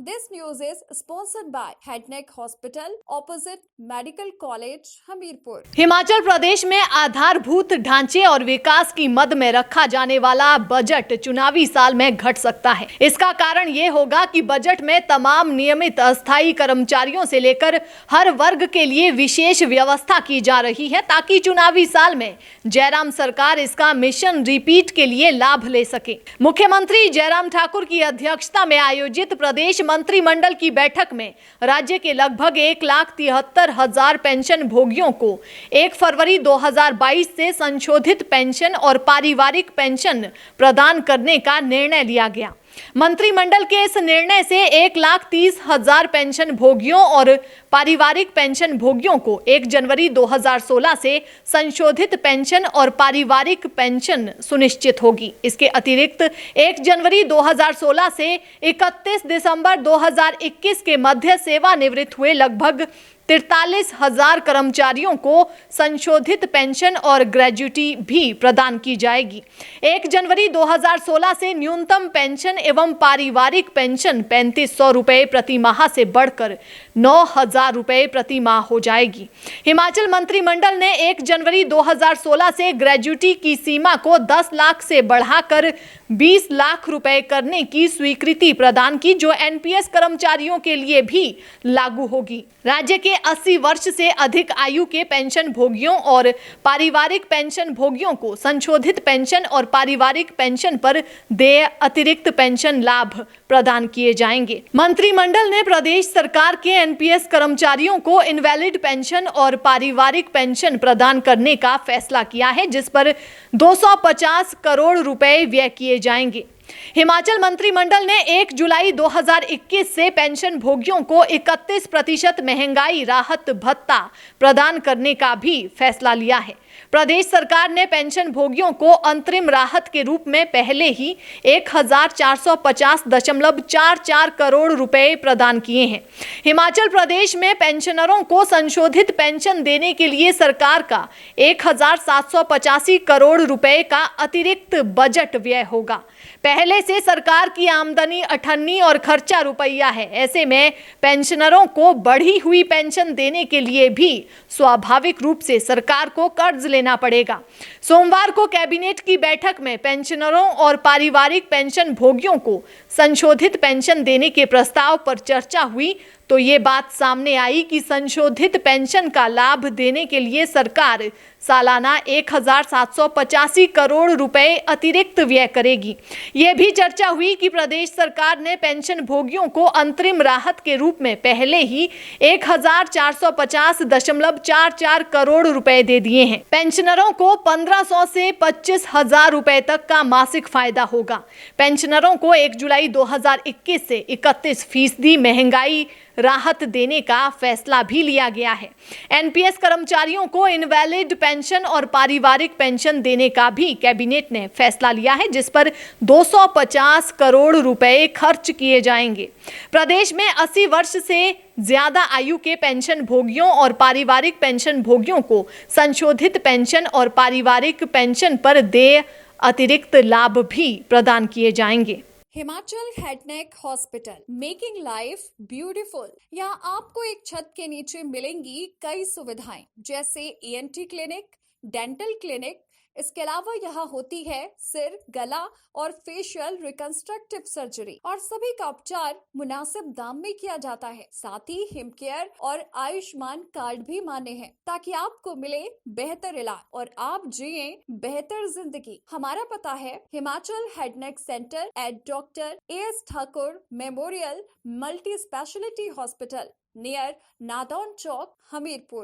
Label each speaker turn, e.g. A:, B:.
A: This news is sponsored by Headneck Hospital opposite Medical College, Hamirpur.
B: Himachal Pradesh में आधारभूत ढांचे और विकास की मद में रखा जाने वाला बजट चुनावी साल में घट सकता है। इसका कारण ये होगा कि बजट में तमाम नियमित अस्थायी कर्मचारियों से लेकर हर वर्ग के लिए विशेष व्यवस्था की जा रही है, ताकि चुनावी साल में जयराम सरकार इसका मिशन रिपीट के लिए लाभ ले सके। मुख्यमंत्री जयराम ठाकुर की अध्यक्षता में आयोजित प्रदेश मंत्रिमंडल की बैठक में राज्य के लगभग 1,73,000 पेंशन भोगियों को 1 फरवरी 2022 से संशोधित पेंशन और पारिवारिक पेंशन प्रदान करने का निर्णय लिया गया। मंत्रिमंडल के इस निर्णय से 1,30,000 पेंशन भोगियों और पारिवारिक पेंशन भोगियों को 1 जनवरी 2016 से संशोधित पेंशन और पारिवारिक पेंशन सुनिश्चित होगी। इसके अतिरिक्त 1 जनवरी 2016 से 31 दिसंबर 2021 के मध्य सेवानिवृत्त हुए लगभग 43,000 कर्मचारियों को संशोधित पेंशन और ग्रेजुटी भी प्रदान की जाएगी। 1 जनवरी 2016 से न्यूनतम पेंशन एवं पारिवारिक पेंशन 3,500 रुपए प्रति माह से बढ़कर 9,000 रुपए प्रति माह हो जाएगी। हिमाचल मंत्रिमंडल ने 1 जनवरी 2016 से ग्रेजुटी की सीमा को 10 लाख से बढ़ाकर 20 लाख रुपए करने की स्वीकृति प्रदान की, जो एनपीएस कर्मचारियों के लिए भी लागू होगी। राज्य के 80 वर्ष से अधिक आयु के पेंशन भोगियों और पारिवारिक पेंशन भोगियों को संशोधित पेंशन और पारिवारिक पेंशन पर देय अतिरिक्त पेंशन लाभ प्रदान किए जाएंगे। मंत्रिमंडल ने प्रदेश सरकार के एनपीएस कर्मचारियों को इनवैलिड पेंशन और पारिवारिक पेंशन प्रदान करने का फैसला किया है, जिस पर 250 करोड़ रुपए व्यय किए जाएंगे। हिमाचल मंत्रिमंडल ने 1 जुलाई 2021 से पेंशन भोगियों को 31% महंगाई राहत भत्ता प्रदान करने का भी फैसला लिया है। प्रदेश सरकार ने पेंशन भोगियों को अंतरिम राहत के रूप में पहले ही 1,450.44 करोड़ रुपए प्रदान किए हैं। हिमाचल प्रदेश में पेंशनरों को संशोधित पेंशन देने के लिए सरकार का 1,785 करोड़ रुपए का अतिरिक्त बजट व्यय होगा। पहले से सरकार की आमदनी 98 और खर्चा रुपया है। ऐसे में पेंशनरों को बढ़ी हुई पेंशन देने के लिए भी स्वाभाविक रूप से सरकार को कर्ज लेना पड़ेगा। सोमवार को कैबिनेट की बैठक में पेंशनरों और पारिवारिक पेंशन भोगियों को संशोधित पेंशन देने के प्रस्ताव पर चर्चा हुई, तो ये बात सामने आई कि संशोधित पेंशन का लाभ देने के लिए सरकार सालाना 1,785 करोड़ रुपए अतिरिक्त व्यय करेगी। यह भी चर्चा हुई कि प्रदेश सरकार ने पेंशन भोगियों को अंतरिम राहत के रूप में पहले ही 1,450.44 करोड़ रुपए दे दिए हैं। पेंशनरों को 1,500 से 25,000 रुपए तक का मासिक फायदा होगा। पेंशनरों को 1 जुलाई 2021 से 31% महंगाई राहत देने का फैसला भी लिया गया है। एनपीएस कर्मचारियों को इनवैलिड पेंशन और पारिवारिक पेंशन देने का भी कैबिनेट ने फैसला लिया है, जिस पर 250 करोड़ रुपए खर्च किए जाएंगे। प्रदेश में 80 वर्ष से ज्यादा आयु के पेंशन भोगियों और पारिवारिक पेंशन भोगियों को संशोधित पेंशन और पारिवारिक पेंशन पर देय अतिरिक्त लाभ भी प्रदान किए जाएंगे।
A: Himachal head neck hospital, making life beautiful. यहाँ आपको एक छत के नीचे मिलेंगी कई सुविधाएं, जैसे ईएनटी क्लिनिक, डेंटल क्लिनिक। इसके अलावा यहाँ होती है सिर, गला और फेशियल रिकंस्ट्रक्टिव सर्जरी, और सभी का उपचार मुनासिब दाम में किया जाता है। साथ ही हिम केयर और आयुष्मान कार्ड भी मान्य है, ताकि आपको मिले बेहतर इलाज और आप जिए बेहतर जिंदगी। हमारा पता है Himachal head neck centre at doctor as Thakur memorial multi speciality hospital, near Nadaun Chowk, Hamirpur.